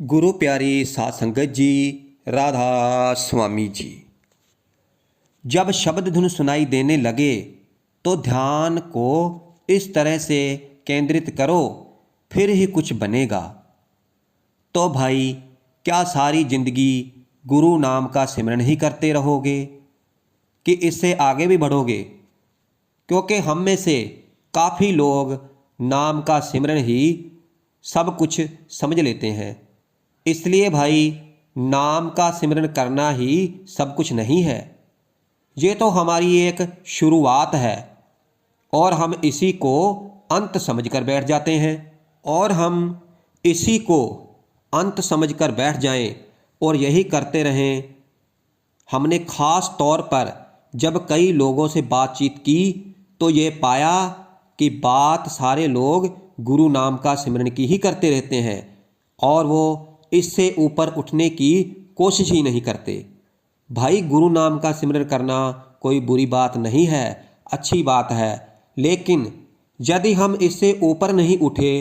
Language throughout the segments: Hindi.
गुरु प्यारी साध संगत जी, राधा स्वामी जी। जब शब्द धुन सुनाई देने लगे तो ध्यान को इस तरह से केंद्रित करो, फिर ही कुछ बनेगा। तो भाई, क्या सारी जिंदगी गुरु नाम का सिमरन ही करते रहोगे कि इससे आगे भी बढ़ोगे? क्योंकि हम में से काफ़ी लोग नाम का सिमरन ही सब कुछ समझ लेते हैं। इसलिए भाई, नाम का सिमरन करना ही सब कुछ नहीं है। ये तो हमारी एक शुरुआत है और हम इसी को अंत समझकर बैठ जाते हैं। और हम इसी को अंत समझकर बैठ जाएं और यही करते रहें। हमने ख़ास तौर पर जब कई लोगों से बातचीत की तो ये पाया कि बात सारे लोग गुरु नाम का सिमरन की ही करते रहते हैं और वो इससे ऊपर उठने की कोशिश ही नहीं करते। भाई, गुरु नाम का सिमरन करना कोई बुरी बात नहीं है, अच्छी बात है। लेकिन यदि हम इससे ऊपर नहीं उठे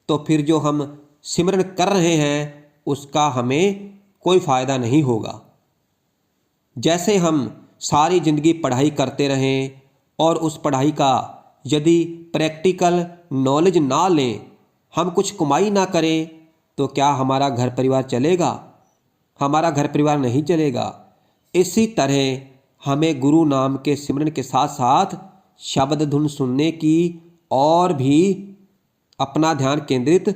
तो फिर जो हम सिमरन कर रहे हैं उसका हमें कोई फ़ायदा नहीं होगा। जैसे हम सारी ज़िंदगी पढ़ाई करते रहें और उस पढ़ाई का यदि प्रैक्टिकल नॉलेज ना लें, हम कुछ कमाई ना करें, तो क्या हमारा घर परिवार चलेगा? हमारा घर परिवार नहीं चलेगा। इसी तरह हमें गुरु नाम के सिमरन के साथ साथ शब्द धुन सुनने की और भी अपना ध्यान केंद्रित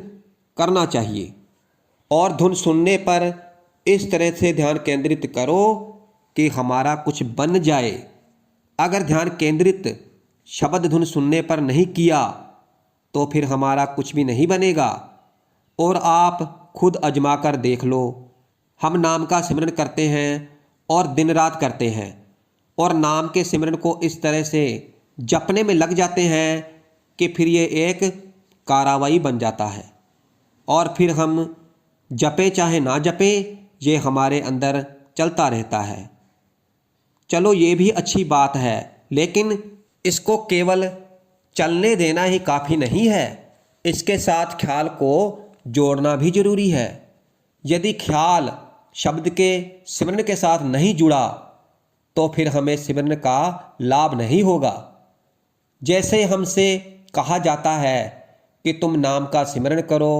करना चाहिए। और धुन सुनने पर इस तरह से ध्यान केंद्रित करो कि हमारा कुछ बन जाए। अगर ध्यान केंद्रित शब्द धुन सुनने पर नहीं किया तो फिर हमारा कुछ भी नहीं बनेगा। और आप खुद आजमा कर देख लो। हम नाम का सिमरन करते हैं और दिन रात करते हैं और नाम के सिमरन को इस तरह से जपने में लग जाते हैं कि फिर ये एक कार्रवाई बन जाता है। और फिर हम जपे चाहे ना जपे, ये हमारे अंदर चलता रहता है। चलो, ये भी अच्छी बात है, लेकिन इसको केवल चलने देना ही काफ़ी नहीं है। इसके साथ ख्याल को जोड़ना भी जरूरी है। यदि ख्याल शब्द के सिमरन के साथ नहीं जुड़ा तो फिर हमें सिमरन का लाभ नहीं होगा। जैसे हमसे कहा जाता है कि तुम नाम का सिमरन करो,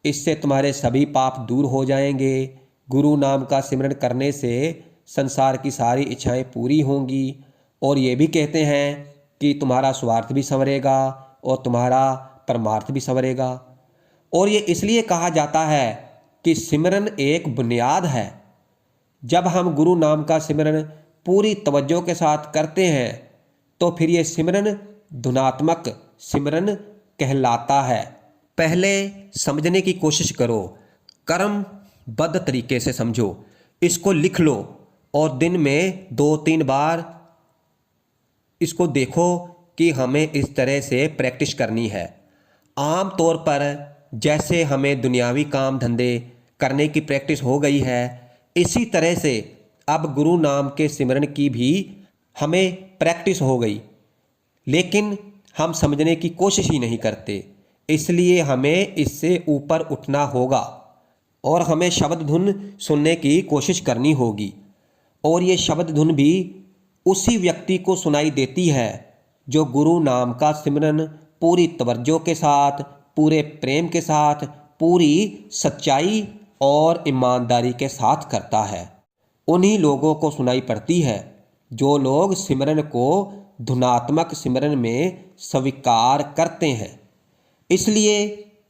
इससे तुम्हारे सभी पाप दूर हो जाएंगे। गुरु नाम का सिमरन करने से संसार की सारी इच्छाएं पूरी होंगी। और ये भी कहते हैं कि तुम्हारा स्वार्थ भी संवरेगा और तुम्हारा परमार्थ भी संवरेगा। और ये इसलिए कहा जाता है कि सिमरन एक बुनियाद है। जब हम गुरु नाम का सिमरन पूरी तवज्जो के साथ करते हैं तो फिर ये सिमरन धुनात्मक सिमरन कहलाता है। पहले समझने की कोशिश करो, कर्मबद्ध तरीके से समझो, इसको लिख लो और दिन में 2-3 बार इसको देखो कि हमें इस तरह से प्रैक्टिस करनी है। आम तौर पर जैसे हमें दुनियावी काम धंधे करने की प्रैक्टिस हो गई है, इसी तरह से अब गुरु नाम के सिमरन की भी हमें प्रैक्टिस हो गई। लेकिन हम समझने की कोशिश ही नहीं करते। इसलिए हमें इससे ऊपर उठना होगा और हमें शब्द धुन सुनने की कोशिश करनी होगी। और ये शब्द धुन भी उसी व्यक्ति को सुनाई देती है जो गुरु नाम का सिमरन पूरी तवज्जो के साथ, पूरे प्रेम के साथ, पूरी सच्चाई और ईमानदारी के साथ करता है। उन्हीं लोगों को सुनाई पड़ती है जो लोग सिमरन को धुनात्मक सिमरन में स्वीकार करते हैं। इसलिए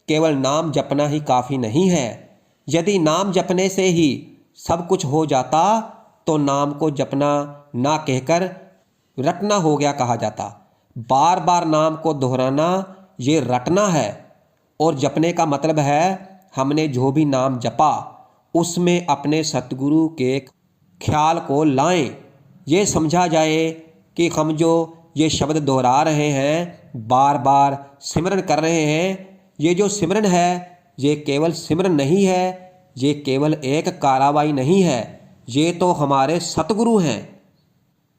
केवल नाम जपना ही काफ़ी नहीं है। यदि नाम जपने से ही सब कुछ हो जाता तो नाम को जपना ना कहकर रटना हो गया कहा जाता। बार बार नाम को दोहराना ये रटना है। और जपने का मतलब है हमने जो भी नाम जपा उसमें अपने सतगुरु के ख्याल को लाएं। ये समझा जाए कि हम जो ये शब्द दोहरा रहे हैं, बार बार सिमरन कर रहे हैं, ये जो सिमरन है ये केवल सिमरन नहीं है, ये केवल एक कार्रवाई नहीं है, ये तो हमारे सतगुरु हैं,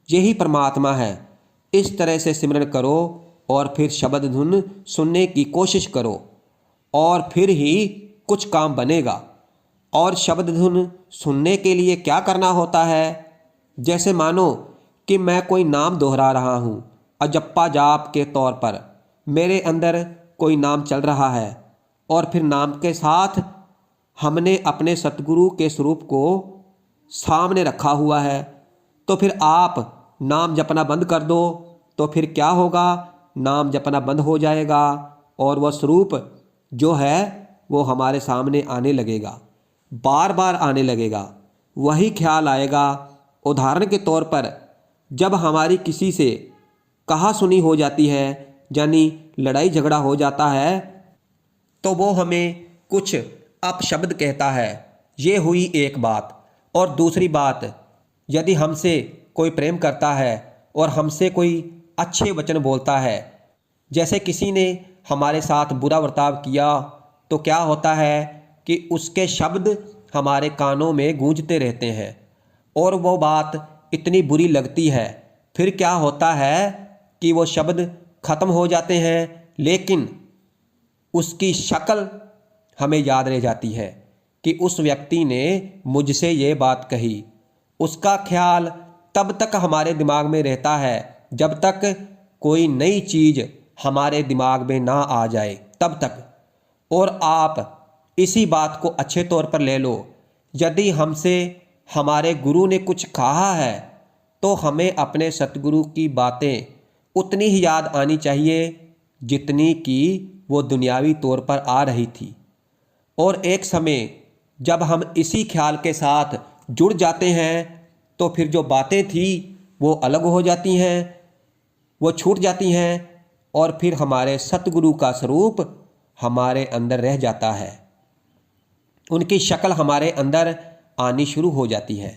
यही परमात्मा है। इस तरह से सिमरन करो और फिर शब्द धुन सुनने की कोशिश करो और फिर ही कुछ काम बनेगा। और शब्द धुन सुनने के लिए क्या करना होता है? जैसे मानो कि मैं कोई नाम दोहरा रहा हूँ, अजप्पा जाप के तौर पर मेरे अंदर कोई नाम चल रहा है और फिर नाम के साथ हमने अपने सतगुरु के स्वरूप को सामने रखा हुआ है। तो फिर आप नाम जपना बंद कर दो तो फिर क्या होगा? नाम जपना बंद हो जाएगा और वह स्वरूप जो है वो हमारे सामने आने लगेगा, बार बार आने लगेगा, वही ख्याल आएगा। उदाहरण के तौर पर जब हमारी किसी से कहा सुनी हो जाती है, यानी लड़ाई झगड़ा हो जाता है, तो वो हमें कुछ अपशब्द कहता है। ये हुई एक बात। और दूसरी बात, यदि हमसे कोई प्रेम करता है और हमसे कोई अच्छे वचन बोलता है, जैसे किसी ने हमारे साथ बुरा बर्ताव किया, तो क्या होता है कि उसके शब्द हमारे कानों में गूंजते रहते हैं और वो बात इतनी बुरी लगती है। फिर क्या होता है कि वो शब्द ख़त्म हो जाते हैं, लेकिन उसकी शक्ल हमें याद रह जाती है कि उस व्यक्ति ने मुझसे ये बात कही। उसका ख्याल तब तक हमारे दिमाग में रहता है जब तक कोई नई चीज़ हमारे दिमाग में ना आ जाए, तब तक। और आप इसी बात को अच्छे तौर पर ले लो, यदि हमसे हमारे गुरु ने कुछ कहा है तो हमें अपने सतगुरु की बातें उतनी ही याद आनी चाहिए जितनी कि वो दुनियावी तौर पर आ रही थी। और एक समय जब हम इसी ख्याल के साथ जुड़ जाते हैं तो फिर जो बातें थी वो अलग हो जाती हैं, वो छूट जाती हैं और फिर हमारे सतगुरु का स्वरूप हमारे अंदर रह जाता है, उनकी शक्ल हमारे अंदर आनी शुरू हो जाती है।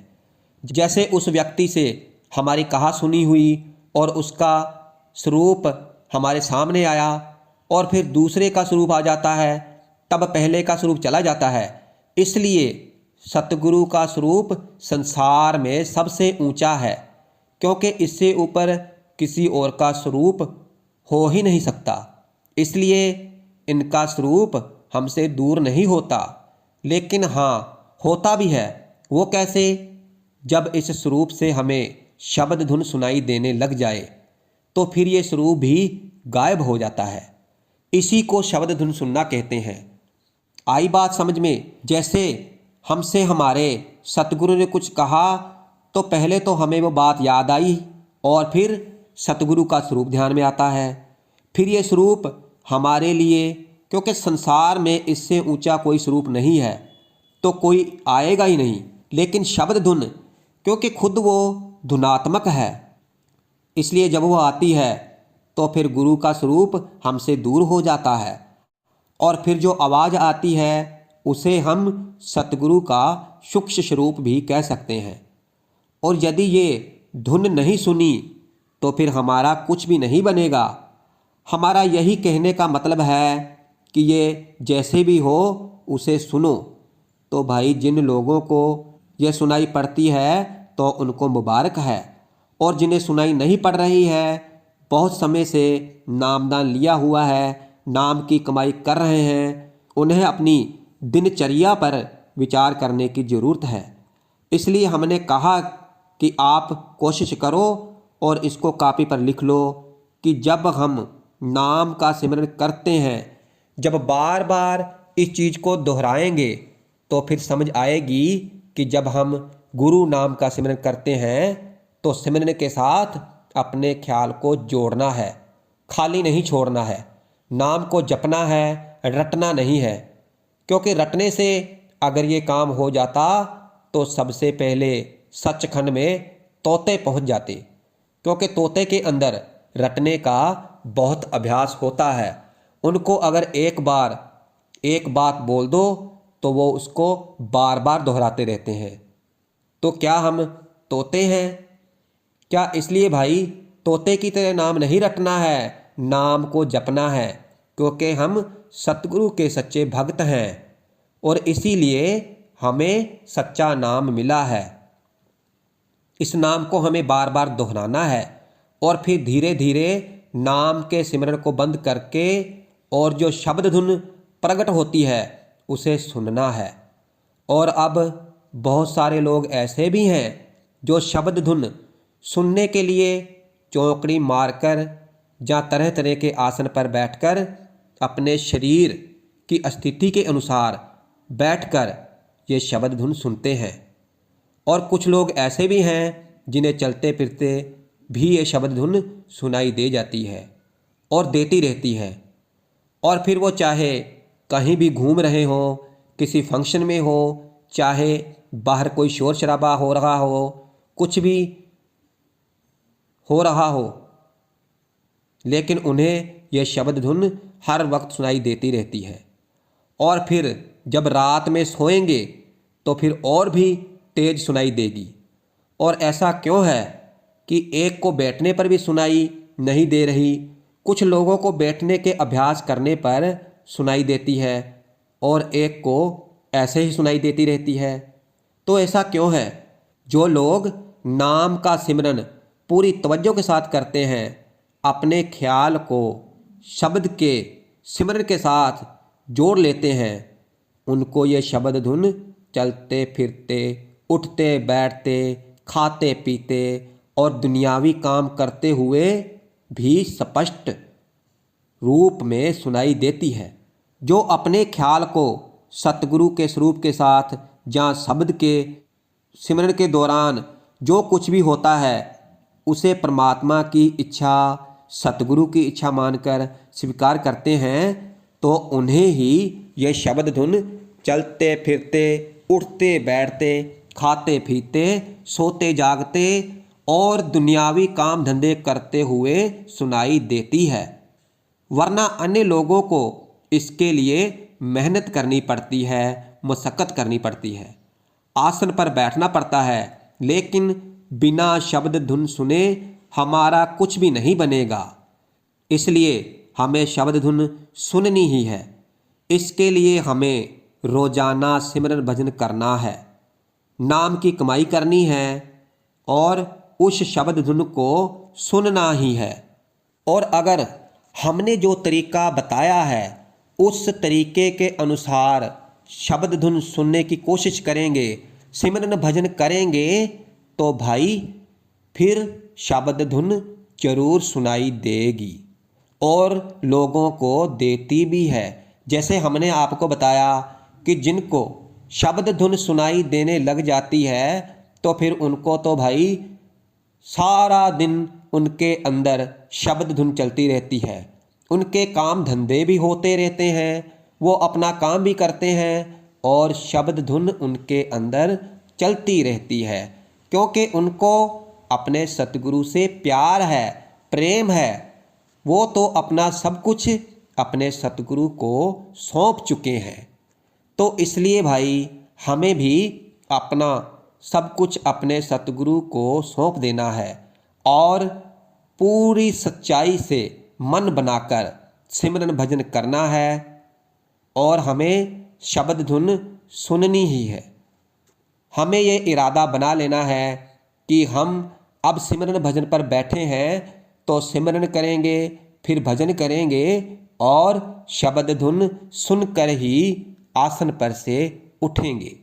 जैसे उस व्यक्ति से हमारी कहा सुनी हुई और उसका स्वरूप हमारे सामने आया और फिर दूसरे का स्वरूप आ जाता है, तब पहले का स्वरूप चला जाता है। इसलिए सतगुरु का स्वरूप संसार में सबसे ऊंचा है, क्योंकि इससे ऊपर किसी और का स्वरूप हो ही नहीं सकता। इसलिए इनका स्वरूप हमसे दूर नहीं होता, लेकिन हाँ होता भी है। वो कैसे? जब इस स्वरूप से हमें शब्द धुन सुनाई देने लग जाए तो फिर ये स्वरूप भी गायब हो जाता है। इसी को शब्द धुन सुनना कहते हैं। आई बात समझ में? जैसे हमसे हमारे सतगुरु ने कुछ कहा तो पहले तो हमें वो बात याद आई और फिर सतगुरु का स्वरूप ध्यान में आता है। फिर ये स्वरूप हमारे लिए, क्योंकि संसार में इससे ऊंचा कोई स्वरूप नहीं है तो कोई आएगा ही नहीं। लेकिन शब्द धुन, क्योंकि खुद वो धुनात्मक है, इसलिए जब वो आती है तो फिर गुरु का स्वरूप हमसे दूर हो जाता है और फिर जो आवाज़ आती है उसे हम सतगुरु का सूक्ष्म स्वरूप भी कह सकते हैं। और यदि ये धुन नहीं सुनी तो फिर हमारा कुछ भी नहीं बनेगा। हमारा यही कहने का मतलब है कि ये जैसे भी हो उसे सुनो। तो भाई जिन लोगों को ये सुनाई पड़ती है तो उनको मुबारक है, और जिन्हें सुनाई नहीं पड़ रही है, बहुत समय से नामदान लिया हुआ है, नाम की कमाई कर रहे हैं, उन्हें अपनी दिनचर्या पर विचार करने की ज़रूरत है। इसलिए हमने कहा कि आप कोशिश करो और इसको कापी पर लिख लो कि जब हम नाम का सिमरन करते हैं, जब बार बार इस चीज़ को दोहराएंगे तो फिर समझ आएगी कि जब हम गुरु नाम का सिमरन करते हैं तो सिमरन के साथ अपने ख्याल को जोड़ना है, खाली नहीं छोड़ना है। नाम को जपना है, रटना नहीं है, क्योंकि रटने से अगर ये काम हो जाता तो सबसे पहले सचखंड में तोते पहुंच जाते, क्योंकि तोते के अंदर रटने का बहुत अभ्यास होता है। उनको अगर एक बार एक बात बोल दो तो वो उसको बार बार दोहराते रहते हैं। तो क्या हम तोते हैं क्या? इसलिए भाई तोते की तरह नाम नहीं रटना है, नाम को जपना है, क्योंकि हम सतगुरु के सच्चे भक्त हैं और इसीलिए हमें सच्चा नाम मिला है। इस नाम को हमें बार बार दोहराना है और फिर धीरे धीरे नाम के सिमरन को बंद करके और जो शब्द धुन प्रकट होती है उसे सुनना है। और अब बहुत सारे लोग ऐसे भी हैं जो शब्द धुन सुनने के लिए चौकड़ी मारकर या तरह तरह के आसन पर बैठकर अपने शरीर की स्थिति के अनुसार बैठकर ये शब्द धुन सुनते हैं। और कुछ लोग ऐसे भी हैं जिन्हें चलते फिरते भी ये शब्द धुन सुनाई दे जाती है और देती रहती है। और फिर वो चाहे कहीं भी घूम रहे हों, किसी फंक्शन में हो, चाहे बाहर कोई शोर शराबा हो रहा हो, कुछ भी हो रहा हो, लेकिन उन्हें यह शब्द धुन हर वक्त सुनाई देती रहती है। और फिर जब रात में सोएंगे तो फिर और भी तेज सुनाई देगी। और ऐसा क्यों है कि एक को बैठने पर भी सुनाई नहीं दे रही, कुछ लोगों को बैठने के अभ्यास करने पर सुनाई देती है और एक को ऐसे ही सुनाई देती रहती है। तो ऐसा क्यों है? जो लोग नाम का सिमरन पूरी तवज्जो के साथ करते हैं, अपने ख्याल को शब्द के सिमरन के साथ जोड़ लेते हैं, उनको ये शब्द धुन चलते फिरते, उठते बैठते, खाते पीते और दुनियावी काम करते हुए भी स्पष्ट रूप में सुनाई देती है। जो अपने ख्याल को सतगुरु के स्वरूप के साथ या शब्द के सिमरन के दौरान जो कुछ भी होता है उसे परमात्मा की इच्छा, सतगुरु की इच्छा मानकर स्वीकार करते हैं, तो उन्हें ही यह शब्द धुन चलते फिरते, उठते बैठते, खाते पीते, सोते जागते और दुनियावी काम धंधे करते हुए सुनाई देती है। वरना अन्य लोगों को इसके लिए मेहनत करनी पड़ती है, मशक्क़त करनी पड़ती है, आसन पर बैठना पड़ता है, लेकिन बिना शब्द धुन सुने हमारा कुछ भी नहीं बनेगा। इसलिए हमें शब्द धुन सुननी ही है। इसके लिए हमें रोजाना सिमरन भजन करना है, नाम की कमाई करनी है और उस शब्द धुन को सुनना ही है। और अगर हमने जो तरीका बताया है उस तरीके के अनुसार शब्द धुन सुनने की कोशिश करेंगे, सिमरन भजन करेंगे, तो भाई फिर शब्द धुन जरूर सुनाई देगी और लोगों को देती भी है। जैसे हमने आपको बताया कि जिनको शब्द धुन सुनाई देने लग जाती है तो फिर उनको तो भाई सारा दिन उनके अंदर शब्द धुन चलती रहती है, उनके काम धंधे भी होते रहते हैं, वो अपना काम भी करते हैं और शब्द धुन उनके अंदर चलती रहती है, क्योंकि उनको अपने सतगुरु से प्यार है, प्रेम है। वो तो अपना सब कुछ अपने सतगुरु को सौंप चुके हैं। तो इसलिए भाई हमें भी अपना सब कुछ अपने सतगुरु को सौंप देना है और पूरी सच्चाई से मन बनाकर सिमरन भजन करना है और हमें शब्द धुन सुननी ही है। हमें ये इरादा बना लेना है कि हम अब सिमरन भजन पर बैठे हैं तो सिमरन करेंगे, फिर भजन करेंगे और शब्द धुन सुनकर ही आसन पर से उठेंगे।